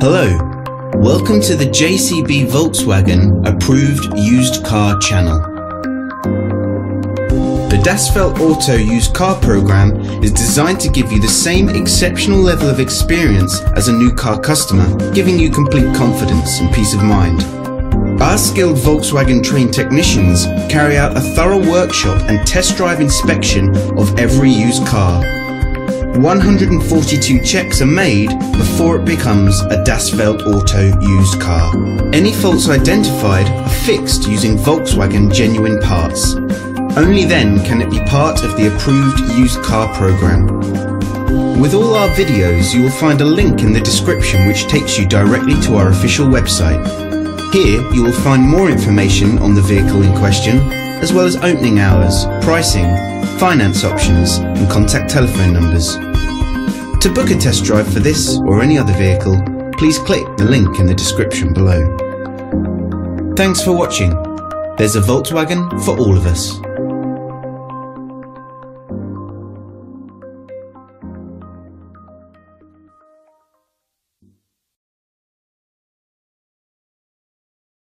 Hello, welcome to the JCB Volkswagen Approved Used Car channel. The Das Feld Auto Used Car program is designed to give you the same exceptional level of experience as a new car customer, giving you complete confidence and peace of mind. Our skilled Volkswagen trained technicians carry out a thorough workshop and test drive inspection of every used car. 142 checks are made before it becomes a Das Feld Auto used car. Any faults identified are fixed using Volkswagen genuine parts. Only then can it be part of the approved used car program. With all our videos, you will find a link in the description which takes you directly to our official website. Here you will find more information on the vehicle in question, as well as opening hours, pricing, finance options and contact telephone numbers. To book a test drive for this or any other vehicle, please click the link in the description below. Thanks for watching. There's a Volkswagen for all of us.